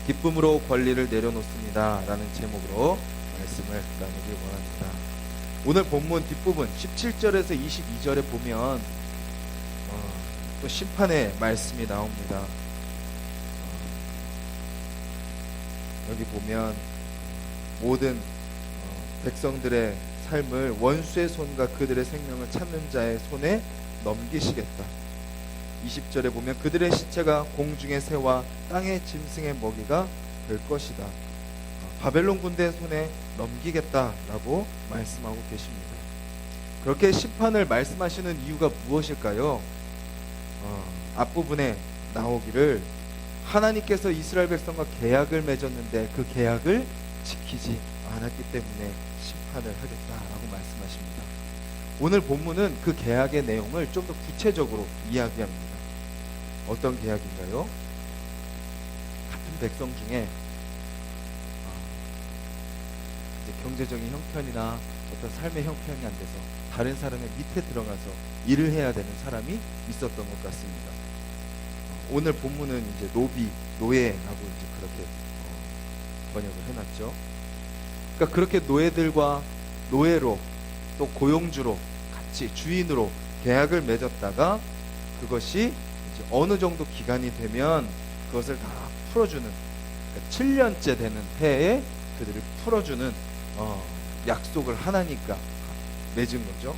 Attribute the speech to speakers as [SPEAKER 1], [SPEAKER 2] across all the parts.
[SPEAKER 1] 기쁨으로 권리를 내려놓습니다 라는 제목으로 말씀을 나누기 원합니다. 오늘 본문 뒷부분 17절에서 22절에 보면 또 심판의 말씀이 나옵니다. 여기 보면 모든 백성들의 삶을 원수의 손과 그들의 생명을 찾는 자의 손에 넘기시겠다. 20절에 보면 그들의 시체가 공중의 새와 땅의 짐승의 먹이가 될 것이다. 바벨론 군대의 손에 넘기겠다라고 말씀하고 계십니다. 그렇게 심판을 말씀하시는 이유가 무엇일까요? 앞부분에 나오기를 하나님께서 이스라엘 백성과 계약을 맺었는데 그 계약을 지키지 않았기 때문에 심판을 하겠다라고 말씀하십니다. 오늘 본문은 그 계약의 내용을 좀 더 구체적으로 이야기합니다. 어떤 계약인가요? 같은 백성 중에 이제 경제적인 형편이나 어떤 삶의 형편이 안 돼서 다른 사람의 밑에 들어가서 일을 해야 되는 사람이 있었던 것 같습니다. 오늘 본문은 이제 노예라고 이제 그렇게 번역을 해놨죠. 그러니까 그렇게 노예들과 노예로 또 고용주로 같이 주인으로 계약을 맺었다가 그것이 이제 어느 정도 기간이 되면 그것을 다 풀어주는, 그러니까 7년째 되는 해에 그들을 풀어주는 약속을 하나니까 맺은 거죠.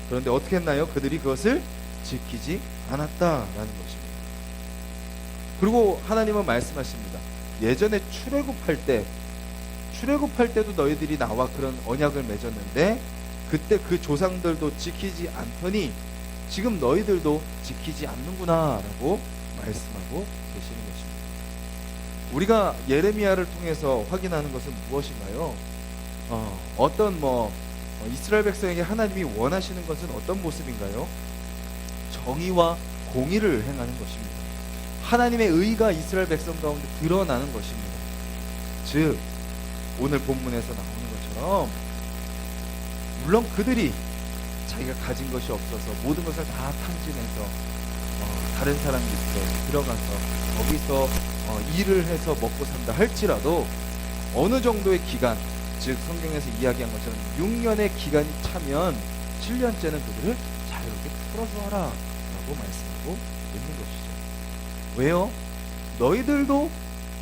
[SPEAKER 1] 그런데 어떻게 했나요? 그들이 그것을 지키지 않았다라는 것입니다. 그리고 하나님은 말씀하십니다. 예전에 출애굽할 때도 너희들이 나와 그런 언약을 맺었는데 그때 그 조상들도 지키지 않더니 지금 너희들도 지키지 않는구나 라고 말씀하고 계시는 것입니다. 우리가 예레미야를 통해서 확인하는 것은 무엇인가요? 어떤 이스라엘 백성에게 하나님이 원하시는 것은 어떤 모습인가요? 정의와 공의를 행하는 것입니다. 하나님의 의가 이스라엘 백성 가운데 드러나는 것입니다. 즉 오늘 본문에서 나오는 것처럼 물론 그들이 자기가 가진 것이 없어서 모든 것을 다 탕진해서 다른 사람 밑에 들어가서 거기서 일을 해서 먹고 산다 할지라도 어느 정도의 기간, 즉 성경에서 이야기한 것처럼 6년의 기간이 차면 7년째는 그들을 자유롭게 풀어주어라 라고 말씀하고 있는 것이죠. 왜요? 너희들도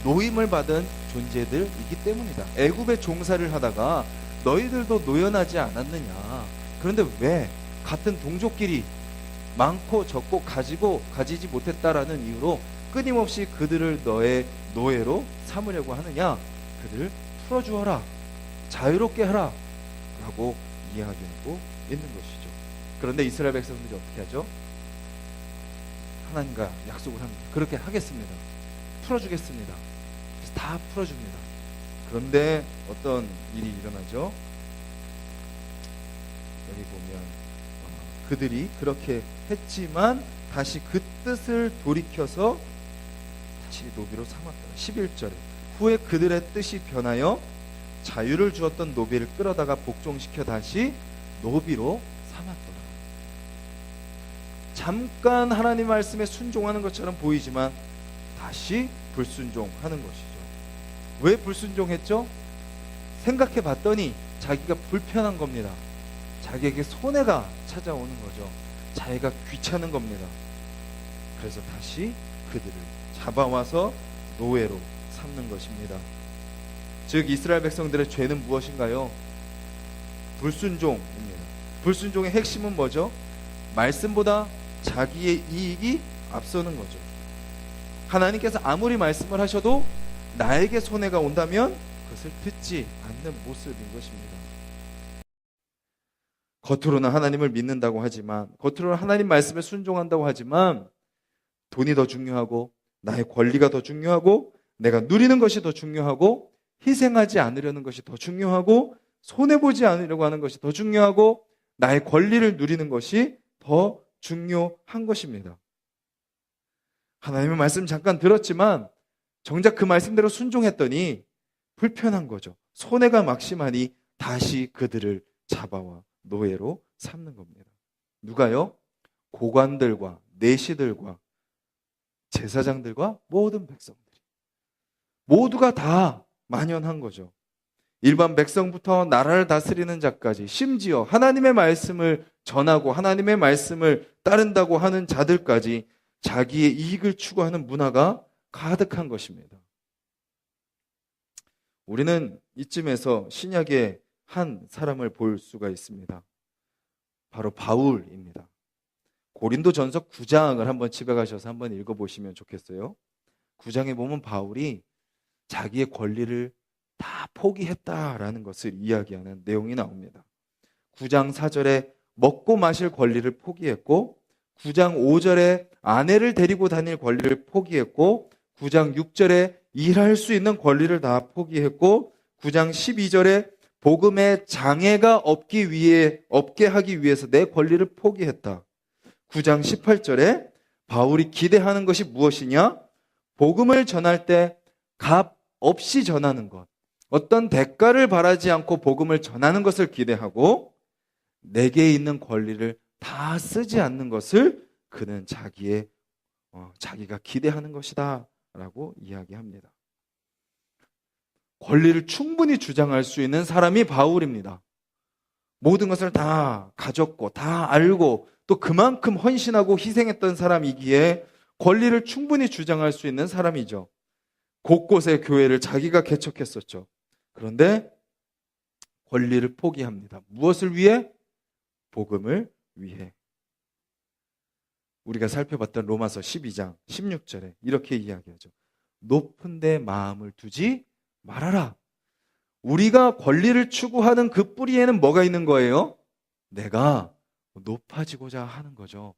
[SPEAKER 1] 노임을 받은 존재들이기 때문이다. 애굽에 종사를 하다가 너희들도 노연하지 않았느냐. 그런데 왜 같은 동족끼리 많고 적고 가지지 못했다라는 이유로 끊임없이 그들을 너의 노예로 삼으려고 하느냐. 그들을 풀어주어라, 자유롭게 하라 라고 이야기하고 있는 것이죠. 그런데 이스라엘 백성들이 어떻게 하죠? 하나님과 약속을 합니다. 그렇게 하겠습니다. 풀어주겠습니다. 그래서 다 풀어줍니다. 그런데 어떤 일이 일어나죠? 여기 보면 그들이 그렇게 했지만 다시 그 뜻을 돌이켜서 다시 노비로 삼았다. 11절에 후에 그들의 뜻이 변하여 자유를 주었던 노비를 끌어다가 복종시켜 다시 노비로 삼았더라. 잠깐 하나님 말씀에 순종하는 것처럼 보이지만 다시 불순종하는 것이죠. 왜 불순종했죠? 생각해 봤더니 자기가 불편한 겁니다. 자기에게 손해가 찾아오는 거죠. 자기가 귀찮은 겁니다. 그래서 다시 그들을 잡아와서 노예로 삼는 것입니다. 즉 이스라엘 백성들의 죄는 무엇인가요? 불순종입니다. 불순종의 핵심은 뭐죠? 말씀보다 자기의 이익이 앞서는 거죠. 하나님께서 아무리 말씀을 하셔도 나에게 손해가 온다면 그것을 듣지 않는 모습인 것입니다. 겉으로는 하나님을 믿는다고 하지만, 겉으로는 하나님 말씀에 순종한다고 하지만 돈이 더 중요하고 나의 권리가 더 중요하고 내가 누리는 것이 더 중요하고 희생하지 않으려는 것이 더 중요하고 손해보지 않으려고 하는 것이 더 중요하고 나의 권리를 누리는 것이 더 중요한 것입니다. 하나님의 말씀 잠깐 들었지만 정작 그 말씀대로 순종했더니 불편한 거죠. 손해가 막심하니 다시 그들을 잡아와 노예로 삼는 겁니다. 누가요? 고관들과 내시들과 제사장들과 모든 백성들이. 모두가 다 만연한 거죠. 일반 백성부터 나라를 다스리는 자까지, 심지어 하나님의 말씀을 전하고 하나님의 말씀을 따른다고 하는 자들까지 자기의 이익을 추구하는 문화가 가득한 것입니다. 우리는 이쯤에서 신약의 한 사람을 볼 수가 있습니다. 바로 바울입니다. 고린도전서 9장을 한번 집에 가셔서 한번 읽어보시면 좋겠어요. 9장에 보면 바울이 자기의 권리를 다 포기했다라는 것을 이야기하는 내용이 나옵니다. 9장 4절에 먹고 마실 권리를 포기했고, 9장 5절에 아내를 데리고 다닐 권리를 포기했고, 9장 6절에 일할 수 있는 권리를 다 포기했고, 9장 12절에 복음에 장애가 없게 하기 위해서 내 권리를 포기했다. 9장 18절에 바울이 기대하는 것이 무엇이냐? 복음을 전할 때 값 없이 전하는 것, 어떤 대가를 바라지 않고 복음을 전하는 것을 기대하고, 내게 있는 권리를 다 쓰지 않는 것을 그는 자기가 기대하는 것이다 라고 이야기합니다. 권리를 충분히 주장할 수 있는 사람이 바울입니다. 모든 것을 다 가졌고 다 알고 또 그만큼 헌신하고 희생했던 사람이기에 권리를 충분히 주장할 수 있는 사람이죠. 곳곳에 교회를 자기가 개척했었죠. 그런데 권리를 포기합니다. 무엇을 위해? 복음을 위해. 우리가 살펴봤던 로마서 12장 16절에 이렇게 이야기하죠. 높은 데 마음을 두지 말아라. 우리가 권리를 추구하는 그 뿌리에는 뭐가 있는 거예요? 내가 높아지고자 하는 거죠.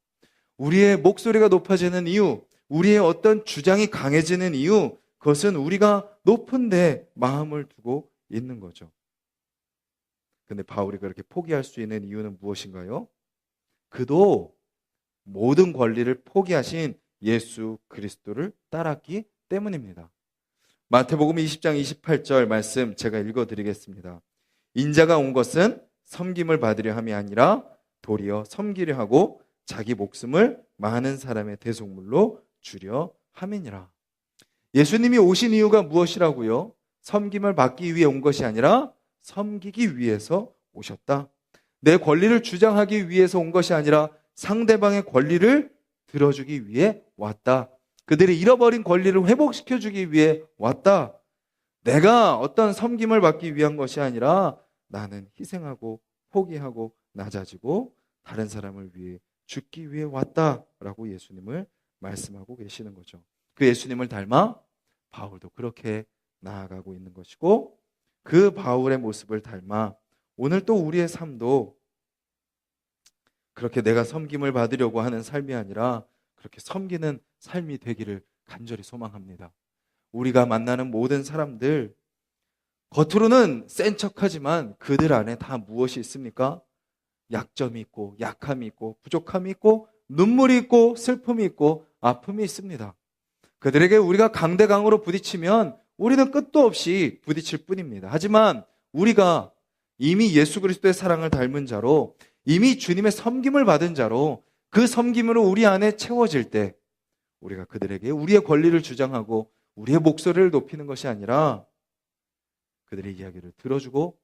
[SPEAKER 1] 우리의 목소리가 높아지는 이유, 우리의 어떤 주장이 강해지는 이유, 그것은 우리가 높은 데 마음을 두고 있는 거죠. 근데 바울이 그렇게 포기할 수 있는 이유는 무엇인가요? 그도 모든 권리를 포기하신 예수 그리스도를 따랐기 때문입니다. 마태복음 20장 28절 말씀 제가 읽어드리겠습니다. 인자가 온 것은 섬김을 받으려 함이 아니라 도리어 섬기려 하고 자기 목숨을 많은 사람의 대속물로 주려 함이니라. 예수님이 오신 이유가 무엇이라고요? 섬김을 받기 위해 온 것이 아니라 섬기기 위해서 오셨다. 내 권리를 주장하기 위해서 온 것이 아니라 상대방의 권리를 들어주기 위해 왔다. 그들이 잃어버린 권리를 회복시켜주기 위해 왔다. 내가 어떤 섬김을 받기 위한 것이 아니라 나는 희생하고 포기하고 낮아지고 다른 사람을 위해 죽기 위해 왔다라고 예수님을 말씀하고 계시는 거죠. 그 예수님을 닮아 바울도 그렇게 나아가고 있는 것이고, 그 바울의 모습을 닮아 오늘 또 우리의 삶도 그렇게 내가 섬김을 받으려고 하는 삶이 아니라 그렇게 섬기는 삶이 되기를 간절히 소망합니다. 우리가 만나는 모든 사람들, 겉으로는 센 척하지만 그들 안에 다 무엇이 있습니까? 약점이 있고 약함이 있고 부족함이 있고 눈물이 있고 슬픔이 있고 아픔이 있습니다. 그들에게 우리가 강대강으로 부딪히면 우리는 끝도 없이 부딪힐 뿐입니다. 하지만 우리가 이미 예수 그리스도의 사랑을 닮은 자로, 이미 주님의 섬김을 받은 자로 그 섬김으로 우리 안에 채워질 때 우리가 그들에게 우리의 권리를 주장하고 우리의 목소리를 높이는 것이 아니라 그들의 이야기를 들어주고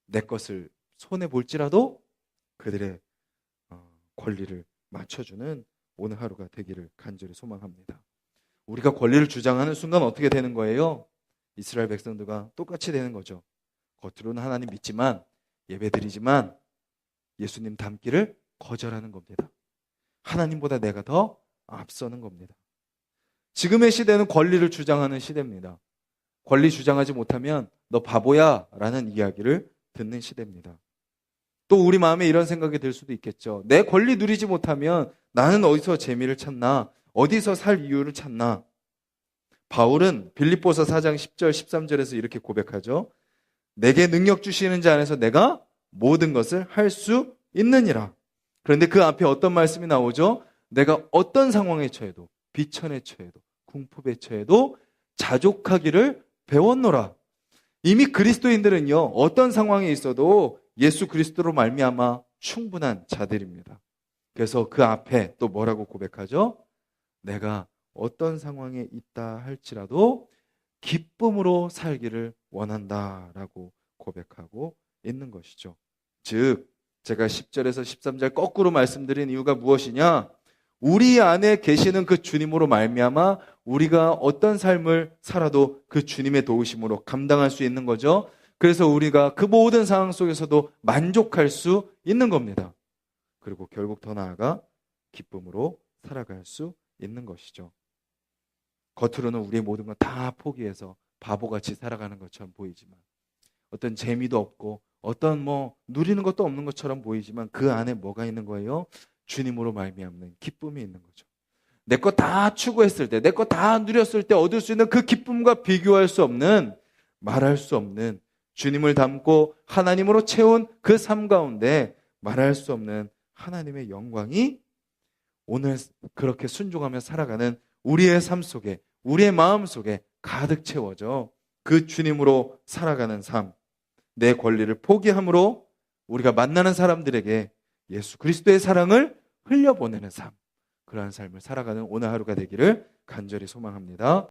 [SPEAKER 1] 내 것을 손해볼지라도 그들의 권리를 맞춰주는 오늘 하루가 되기를 간절히 소망합니다. 우리가 권리를 주장하는 순간 어떻게 되는 거예요? 이스라엘 백성들과 똑같이 되는 거죠. 겉으로는 하나님 믿지만, 예배드리지만 예수님 닮기를 거절하는 겁니다. 하나님보다 내가 더 앞서는 겁니다. 지금의 시대는 권리를 주장하는 시대입니다. 권리 주장하지 못하면 너 바보야 라는 이야기를 듣는 시대입니다. 또 우리 마음에 이런 생각이 들 수도 있겠죠. 내 권리 누리지 못하면 나는 어디서 재미를 찾나? 어디서 살 이유를 찾나? 바울은 빌립보서 4장 10절 13절에서 이렇게 고백하죠. 내게 능력 주시는 자 안에서 내가 모든 것을 할 수 있느니라. 그런데 그 앞에 어떤 말씀이 나오죠? 내가 어떤 상황에 처해도, 비천에 처해도, 궁핍에 처해도 자족하기를 배웠노라. 이미 그리스도인들은요, 어떤 상황에 있어도 예수 그리스도로 말미암아 충분한 자들입니다. 그래서 그 앞에 또 뭐라고 고백하죠? 내가 어떤 상황에 있다 할지라도 기쁨으로 살기를 원한다라고 고백하고 있는 것이죠. 즉 제가 10절에서 13절 거꾸로 말씀드린 이유가 무엇이냐? 우리 안에 계시는 그 주님으로 말미암아 우리가 어떤 삶을 살아도 그 주님의 도우심으로 감당할 수 있는 거죠. 그래서 우리가 그 모든 상황 속에서도 만족할 수 있는 겁니다. 그리고 결국 더 나아가 기쁨으로 살아갈 수 있는 것이죠. 겉으로는 우리의 모든 걸 다 포기해서 바보같이 살아가는 것처럼 보이지만, 어떤 재미도 없고 어떤 누리는 것도 없는 것처럼 보이지만 그 안에 뭐가 있는 거예요? 주님으로 말미암는 기쁨이 있는 거죠. 내 거 다 추구했을 때, 내 거 다 누렸을 때 얻을 수 있는 그 기쁨과 비교할 수 없는, 말할 수 없는, 주님을 닮고 하나님으로 채운 그 삶 가운데 말할 수 없는 하나님의 영광이 오늘 그렇게 순종하며 살아가는 우리의 삶 속에, 우리의 마음 속에 가득 채워져 그 주님으로 살아가는 삶, 내 권리를 포기함으로 우리가 만나는 사람들에게 예수 그리스도의 사랑을 흘려보내는 삶, 그러한 삶을 살아가는 오늘 하루가 되기를 간절히 소망합니다.